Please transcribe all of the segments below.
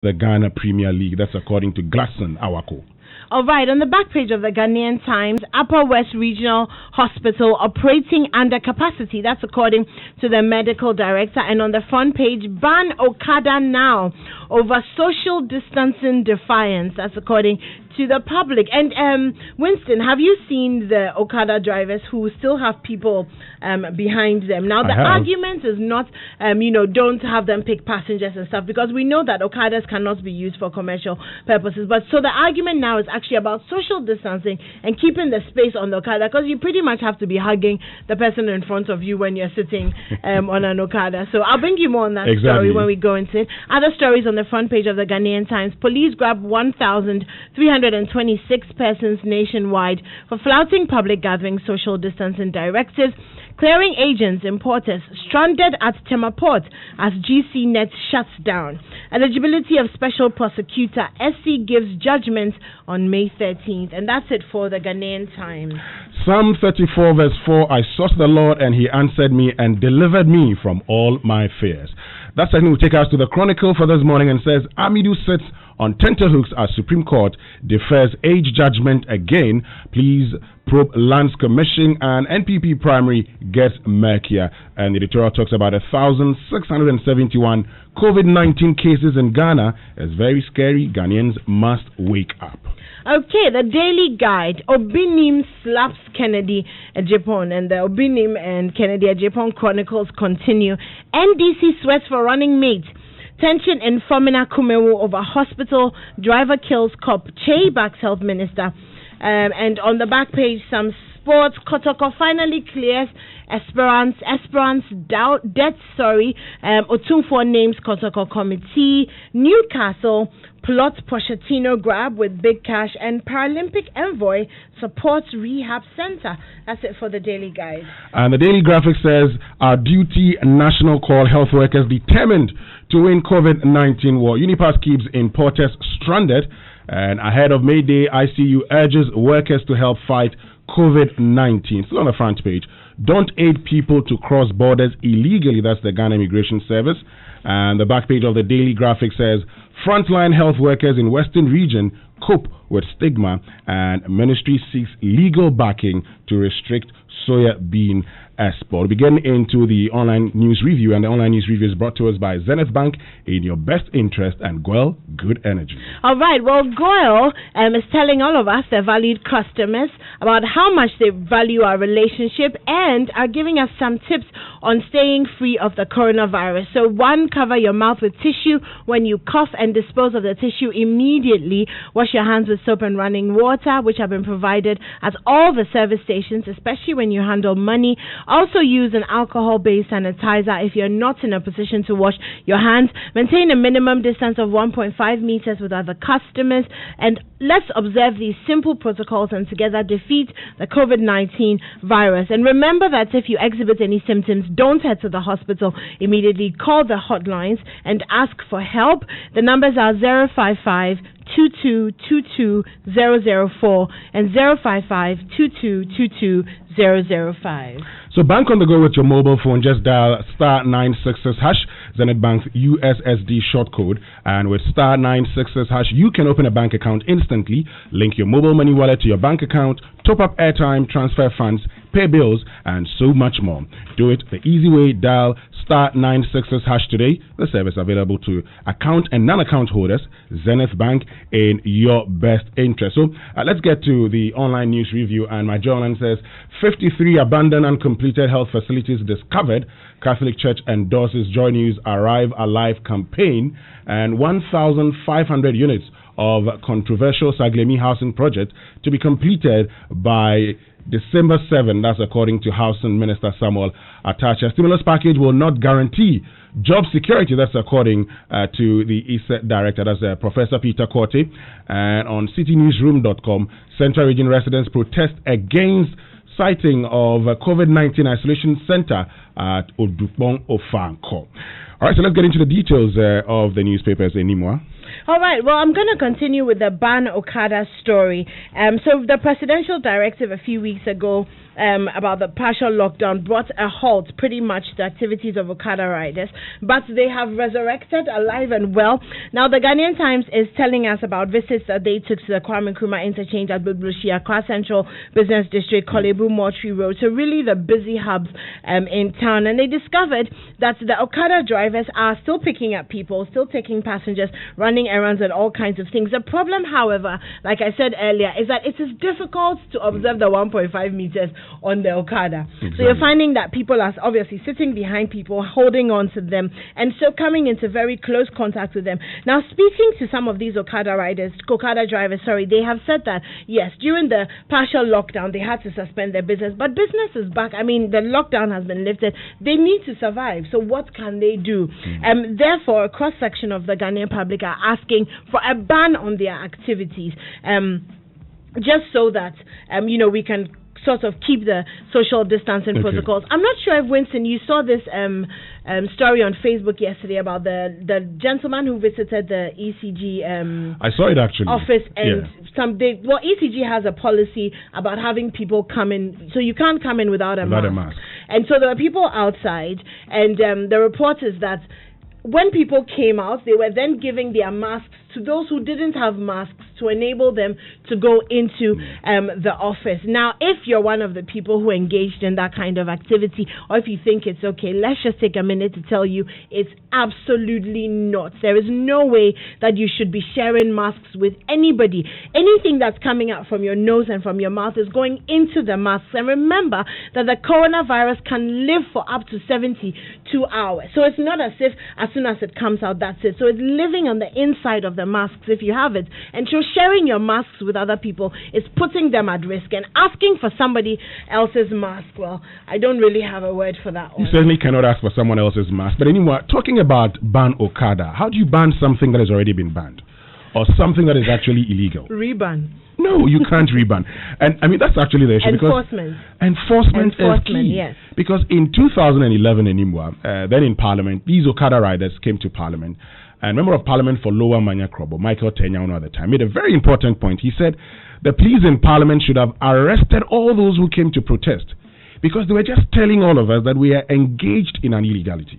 the Ghana Premier League. That's according to Glasson Awako. All right, on the back page of the Ghanaian Times, Upper West Regional Hospital operating under capacity. That's according to the medical director. And on the front page, ban Okada now over social distancing defiance. That's according to the public. And Winston, have you seen the Okada drivers who still have people behind them? Now, the argument is not, don't have them pick passengers and stuff, because we know that Okadas cannot be used for commercial purposes. But so the argument now is actually about social distancing and keeping the space on the Okada, because you pretty much have to be hugging the person in front of you when you're sitting on an Okada. So I'll bring you more on that story when we go into it. Other stories on the front page of the Ghanaian Times. Police grab 1,326 persons nationwide for flouting public gathering social distancing directives. Clearing agents, importers stranded at Tema Port as GC Net shuts down. Eligibility of special prosecutor. SC gives judgment on May 13th. And that's it for the Ghanaian Times. Psalm 34 verse 4, I sought the Lord and he answered me and delivered me from all my fears. That segment will take us to the Chronicle for this morning and says, Amidu sits on tenterhooks as Supreme Court defers age judgment again. Please probe Lands Commission, and NPP primary gets murkier. And the editorial talks about 1,671 COVID-19 cases in Ghana. It's very scary. Ghanaians must wake up. Okay, the Daily Guide. Obinim slaps Kennedy Ejapon, and the Obinim and Kennedy Ejapon chronicles continue. NDC sweats for running mate. Tension in Fomina Kumewu over hospital. Driver kills cop. Che backs health minister. And on the back page, some sports. Kotoko finally clears Esperance death. Otunfo names Kotoko committee. Newcastle plots Pochettino grab with big cash, and Paralympic envoy supports rehab center. That's it for the Daily Guide. And the Daily Graphic says, our duty national call health workers determined to win COVID-19 war. Unipass keeps importers stranded. And ahead of May Day, ICU urges workers to help fight COVID-19. Still on the front page. Don't aid people to cross borders illegally. That's the Ghana Immigration Service. And the back page of the Daily Graphic says, frontline health workers in Western region cope with stigma, and ministry seeks legal backing to restrict soya bean export. We begin into the online news review, and the online news review is brought to us by Zenith Bank, in your best interest, and GOIL, good energy. All right, well, GOIL is telling all of us, their valued customers, about how much they value our relationship and are giving us some tips on staying free of the coronavirus. So one, cover your mouth with tissue when you cough and dispose of the tissue immediately. Wash your hands with soap and running water, which have been provided at all the service stations, especially when you handle money. Also use an alcohol-based sanitizer if you're not in a position to wash your hands. Maintain a minimum distance of 1.5 meters with other customers. And let's observe these simple protocols and together defeat the COVID-19 virus. And remember that if you exhibit any symptoms, don't head to the hospital immediately. Call the hotlines and ask for help. The numbers are 055 2222 and 055-2222-005. So bank on the go with your mobile phone. Just dial star 966 hash, Zenith Bank's USSD short code. And with star 966 hash, you can open a bank account instantly, link your mobile money wallet to your bank account, top up airtime, transfer funds, pay bills, and so much more. Do it the easy way. Dial star 966 hash today. The service available to account and non-account holders. Zenith Bank, in your best interest. So let's get to the online news review. And my journal says 53 abandoned and completed health facilities discovered. Catholic Church endorses Joy News Arrive Alive campaign, and 1,500 units of controversial Saglemi housing project to be completed by December 7. That's according to Housing Minister Samuel Atacha. Stimulus package will not guarantee job security. That's according to the ESET director, that's Professor Peter Korte. And on citynewsroom.com, Central Region residents protest against siting of COVID-19 isolation center at Odupong Ofanko. All right, so let's get into the details of the newspapers anymore. All right, well, I'm going to continue with the Ban Okada story. So the presidential directive a few weeks ago about the partial lockdown brought a halt pretty much to activities of Okada riders, but they have resurrected alive and well. Now, the Ghanaian Times is telling us about visits that they took to the Kwame Nkrumah interchange at Bublushi, Accra Central Business District, Kolebu, Mortuary Road, so really the busy hubs in town. And they discovered that the Okada drivers are still picking up people, still taking passengers, running errands and all kinds of things. The problem, however, like I said earlier, is that it is difficult to observe the 1.5 meters on the Okada. Exactly. So you're finding that people are obviously sitting behind people, holding on to them, and so coming into very close contact with them. Now, speaking to some of these Okada drivers, they have said that, yes, during the partial lockdown, they had to suspend their business, but business is back. I mean, the lockdown has been lifted. They need to survive. So what can they do? Therefore, a cross-section of the Ghanaian public are asking for a ban on their activities, just so that, we can sort of keep the social distancing protocols. I'm not sure if, Winston, you saw this story on Facebook yesterday about the gentleman who visited the ECG I saw it actually. office, and ECG has a policy about having people come in, so you can't come in without a mask. And so there were people outside, and the report is that when people came out, they were then giving their masks to those who didn't have masks to enable them to go into the office. Now, if you're one of the people who engaged in that kind of activity, or if you think it's okay, let's just take a minute to tell you it's absolutely not. There is no way that you should be sharing masks with anybody. Anything that's coming out from your nose and from your mouth is going into the masks. And remember that the coronavirus can live for up to 72 hours. So it's not as if as soon as it comes out, that's it. So it's living on the inside of the masks if you have it. And so sharing your masks with other people is putting them at risk. And asking for somebody else's mask, well, I don't really have a word for that one. You certainly cannot ask for someone else's mask. But anyway, talking about ban Okada, how do you ban something that has already been banned? Or something that is actually illegal? Reban. No, you can't reban. And I mean, that's actually the issue. Enforcement is key. Yes. Because in 2011 in Imwa, then in Parliament, these Okada riders came to Parliament. And Member of Parliament for Lower Manya Krobo, Michael Tenyauno at the time, made a very important point. He said the police in Parliament should have arrested all those who came to protest, because they were just telling all of us that we are engaged in an illegality.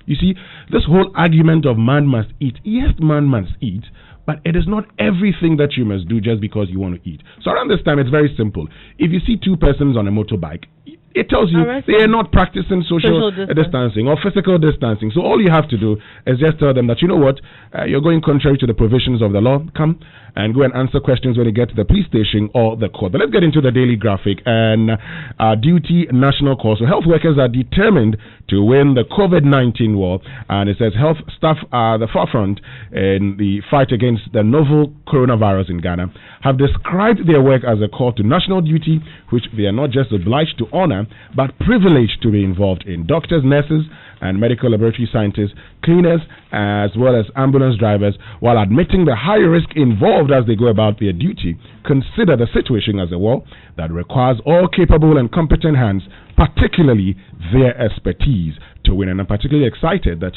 You see, this whole argument of man must eat, yes, man must eat, but it is not everything that you must do just because you want to eat. So around this time, it's very simple. If you see two persons on a motorbike, it tells you they are not practicing social distancing or physical distancing. So all you have to do is just tell them that, you know what, you're going contrary to the provisions of the law. Come and go and answer questions when you get to the police station or the court. But let's get into the daily graphic and duty national call. So health workers are determined to win the COVID-19 war. And it says health staff are the forefront in the fight against the novel coronavirus in Ghana, have described their work as a call to national duty, which they are not just obliged to honor, but privileged to be involved in. Doctors, nurses, and medical laboratory scientists, cleaners, as well as ambulance drivers, while admitting the high risk involved as they go about their duty, consider the situation as a war that requires all capable and competent hands, particularly their expertise, to win. And I'm particularly excited that,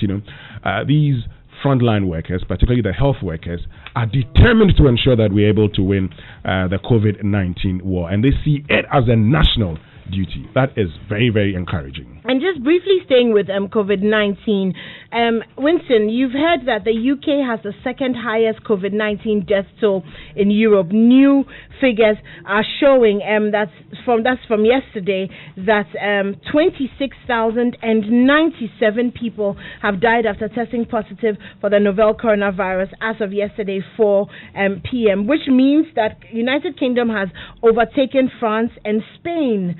these frontline workers, particularly the health workers, are determined to ensure that we're able to win the COVID-19 war. And they see it as a national duty. That is very, very encouraging. And just briefly staying with COVID-19, Winston, you've heard that the UK has the second highest COVID-19 death toll in Europe. New figures are showing that's from yesterday that 26,097 people have died after testing positive for the novel coronavirus as of yesterday 4 p.m., which means that United Kingdom has overtaken France and Spain.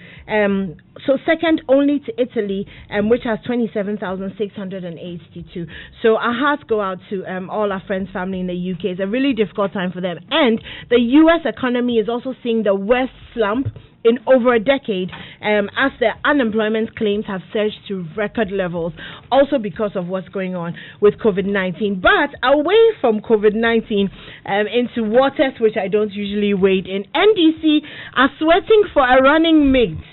So second only to Italy, which has 27,682. So our hearts go out to all our friends, family in the UK. It's a really difficult time for them. And the US economy is also seeing the worst slump in over a decade, as the unemployment claims have surged to record levels, also because of what's going on with COVID-19. But away from COVID-19, into waters which I don't usually wade in, NDC are sweating for a running mate.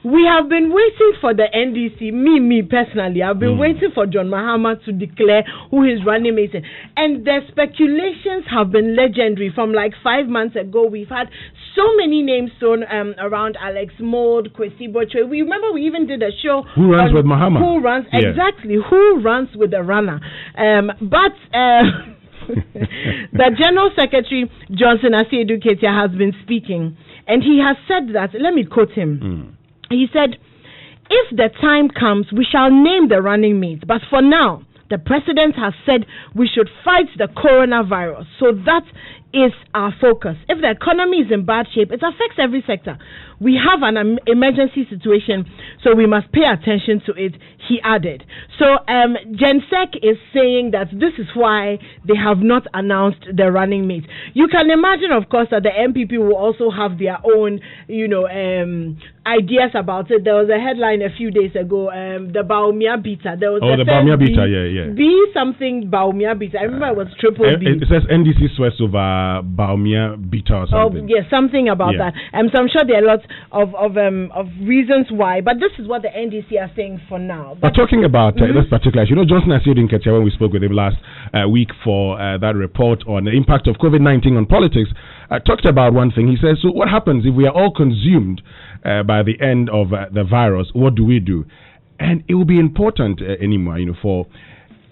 We have been waiting for the NDC, me personally, I've been waiting for John Mahama to declare who his running mate is. And the speculations have been legendary. From like 5 months ago, we've had so many names thrown around: Alex Mold, Kwesi Bochwe. We remember we even did a show. Who runs with Mahama? Who runs, exactly, who runs with the runner. But the General Secretary, Johnson Asiedu Ketia, has been speaking. And he has said that, let me quote him. He said, "If the time comes, we shall name the running mates. But for now, the president has said we should fight the coronavirus. So that is our focus. If the economy is in bad shape, it affects every sector. We have an emergency situation, so we must pay attention to it," he added. So GenSec is saying that this is why they have not announced the running mate. You can imagine, of course, that the MPP will also have their own, ideas about it. There was a headline a few days ago, the Baumia Beta. There was the Baumia Beta, yeah. B something Baumia Beta. I remember it was triple B. It says NDC swears over Baumia Beta or something. Something about that. So I'm sure there are lots of reasons why, but this is what the NDC are saying for now. But talking about this particular issue, Johnson Asiedu Ketia, when we spoke with him last week for that report on the impact of COVID-19 on politics, talked about one thing. He says, so what happens if we are all consumed by the end of the virus? What do we do? And it will be important anymore, for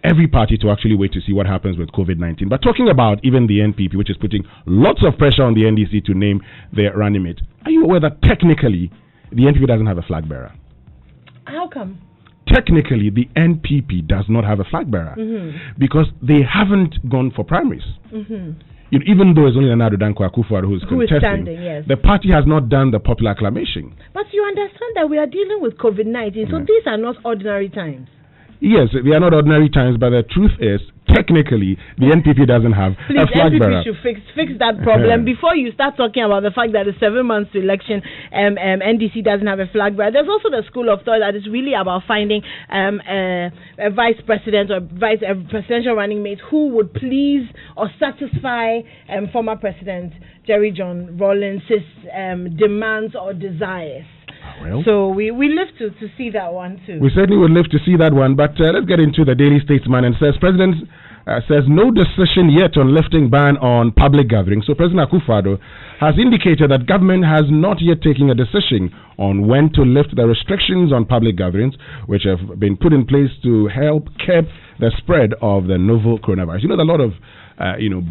every party to actually wait to see what happens with COVID-19. But talking about even the NPP, which is putting lots of pressure on the NDC to name their running mate, are you aware that technically the NPP doesn't have a flag bearer? How come? Technically, the NPP does not have a flag bearer because they haven't gone for primaries. Even though it's only Nana Danko Akufo-Addo who is contesting, the party has not done the popular acclamation. But you understand that we are dealing with COVID-19, so these are not ordinary times. Yes, they are not ordinary times, but the truth is, technically, the NPP doesn't have a flag bearer. Please, NPP should fix that problem before you start talking about the fact that it's 7 months to election, NDC doesn't have a flag bearer. There's also the school of thought that is really about finding a vice president or presidential running mate who would please or satisfy former President Jerry John Rawlings' demands or desires. Well, so we live to see that one too. We certainly would live to see that one, but let's get into the Daily Statesman. And says President says no decision yet on lifting ban on public gatherings. So President Akufo-Addo has indicated that government has not yet taken a decision on when to lift the restrictions on public gatherings, which have been put in place to help curb the spread of the novel coronavirus. A lot of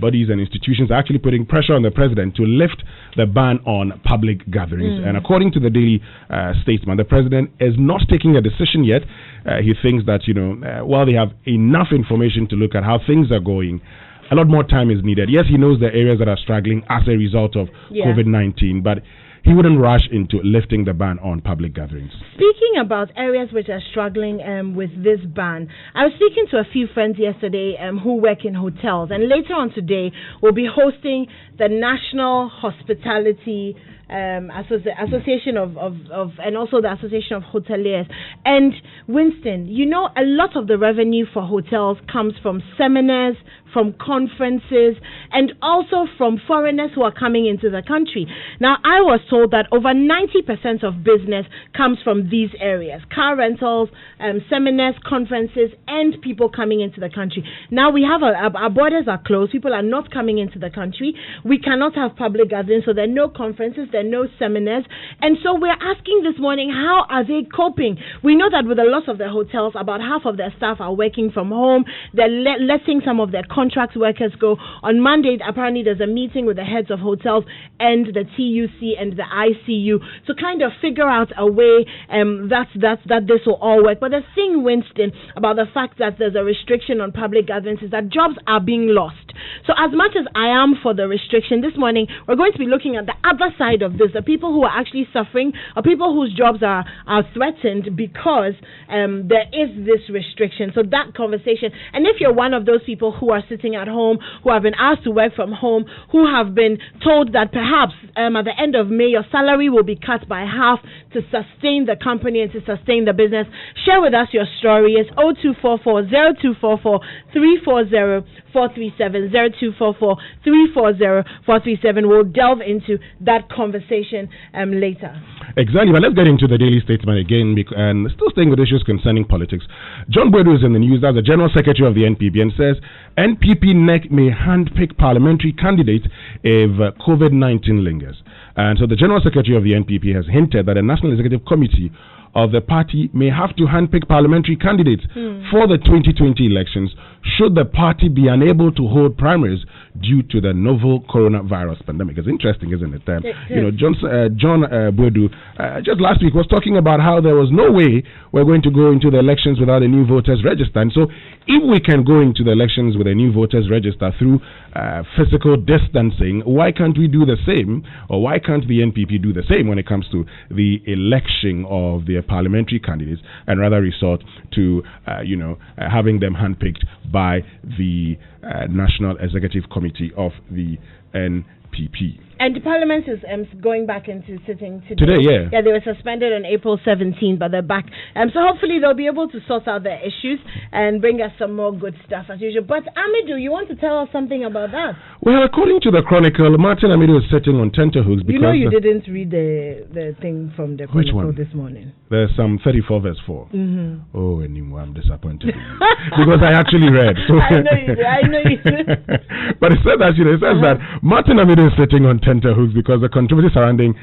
bodies and institutions are actually putting pressure on the president to lift the ban on public gatherings. And according to the Daily Statesman, the president is not taking a decision yet. He thinks that, while they have enough information to look at how things are going, a lot more time is needed. Yes, he knows the areas that are struggling as a result of COVID-19, but he wouldn't rush into lifting the ban on public gatherings. Speaking about areas which are struggling with this ban, I was speaking to a few friends yesterday who work in hotels, and later on today we'll be hosting the National Hospitality Association of and also the Association of Hoteliers. And Winston, a lot of the revenue for hotels comes from seminars, from conferences, and also from foreigners who are coming into the country. Now, I was told that over 90% of business comes from these areas: car rentals, seminars, conferences, and people coming into the country. Now, we have our borders are closed. People are not coming into the country. We cannot have public gatherings, so there are no conferences, there are no seminars. And so we're asking this morning, how are they coping? We know that with the loss of the hotels, about half of their staff are working from home. They're letting some of their contract workers go. On Monday, apparently there's a meeting with the heads of hotels and the TUC and the ICU to kind of figure out a way that this will all work. But the thing, Winston, about the fact that there's a restriction on public gatherings is that jobs are being lost. So as much as I am for the restriction, this morning we're going to be looking at the other side of this, the people who are actually suffering, or people whose jobs are threatened because there is this restriction. So that conversation, and if you're one of those people who are sitting at home, who have been asked to work from home, who have been told that perhaps at the end of May your salary will be cut by half to sustain the company and to sustain the business, share with us your story. It's 0244 0244 340 437 0244 340 437. We'll delve into that conversation later. Exactly, but let's get into the daily statement again, and still staying with issues concerning politics. John Boydu is in the news as the General Secretary of the NPP and says NPP NEC may handpick parliamentary candidates if COVID-19 lingers. And so the General Secretary of the NPP has hinted that the National Executive Committee of the party may have to handpick parliamentary candidates for the 2020 elections should the party be unable to hold primaries due to the novel coronavirus pandemic. It's interesting, isn't it? John Boydu just last week was talking about how there was no way we're going to go into the elections without a new voters register. And so if we can go into the elections with a new voters register through physical distancing, why can't we do the same, or why can't the NPP do the same when it comes to the election of their parliamentary candidates, and rather resort to having them handpicked by the National Executive Committee of the NPP. And the Parliament is going back into sitting today. Yeah, they were suspended on April 17, but they're back. So hopefully they'll be able to sort out their issues and bring us some more good stuff as usual. But Amidu, you want to tell us something about that? Well, according to the Chronicle, Martin Amidu is sitting on tenterhooks because... you didn't read the thing from the Chronicle this morning. There's some 34 verse 4. Oh, anymore, I'm disappointed in you. Because I actually read. So I know you did. But it says that, that Martin Amidu is sitting on tenterhooks because the controversy surrounding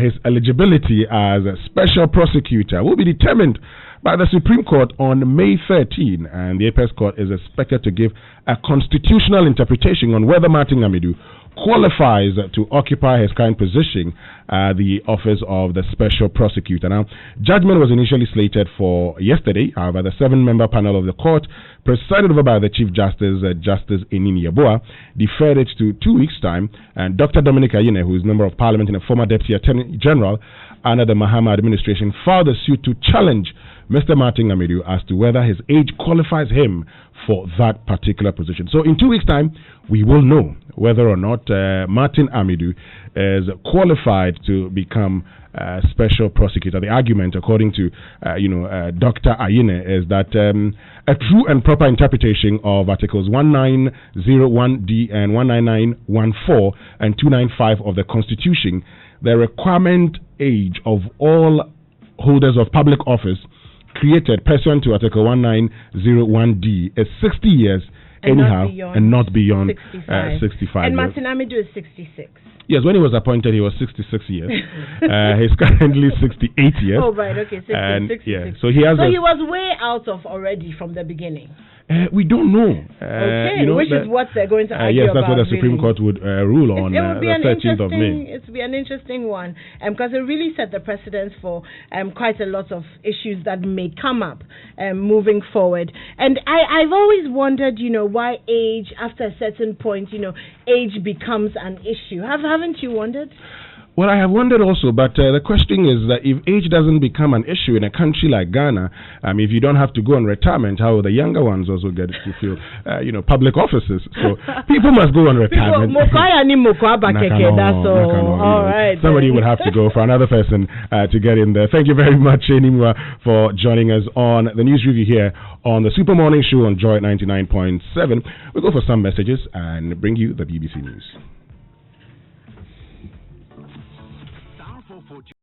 his eligibility as a special prosecutor will be determined by the Supreme Court on May 13, and the Apex Court is expected to give a constitutional interpretation on whether Martin Amidu qualifies to occupy his current position, the office of the special prosecutor. Now, judgment was initially slated for yesterday. However, the 7-member panel of the court, presided over by the Chief Justice, Justice Enini Yeboah, deferred it to 2 weeks' time. And Dr. Dominic Ayine, who is Member of Parliament and a former Deputy Attorney General under the Mahama administration, filed a suit to challenge Mr. Martin Amidu as to whether his age qualifies him for that particular position. So in 2 weeks' time, we will know whether or not Martin Amidu is qualified to become special prosecutor. The argument, according to Dr. Ayine, is that a true and proper interpretation of Articles 1901D and 19914 and 295 of the Constitution, the requirement age of all holders of public office created pursuant to Article 1901D is 60 years and not beyond 65. And Martin Amidu is 66. Yes, when he was appointed, he was 66 years. He's currently 68 years. Oh, right, okay, 66. Yeah, so he was way out of already from the beginning. We don't know. Which is what they're going to argue about. Yes, that's what the Supreme Court would rule on the 13th of May. It would be an interesting one because it really set the precedence for quite a lot of issues that may come up moving forward. And I've always wondered, why age, after a certain point, age becomes an issue. Haven't you wondered? Well, I have wondered also, but the question is that if age doesn't become an issue in a country like Ghana, if you don't have to go on retirement, how will the younger ones also get to fill, public offices? So people must go on retirement. All right. Somebody would have to go for another person to get in there. Thank you very much, Enimwa, for joining us on the news review here on the Super Morning Show on Joy 99.7. We'll go for some messages and bring you the BBC News.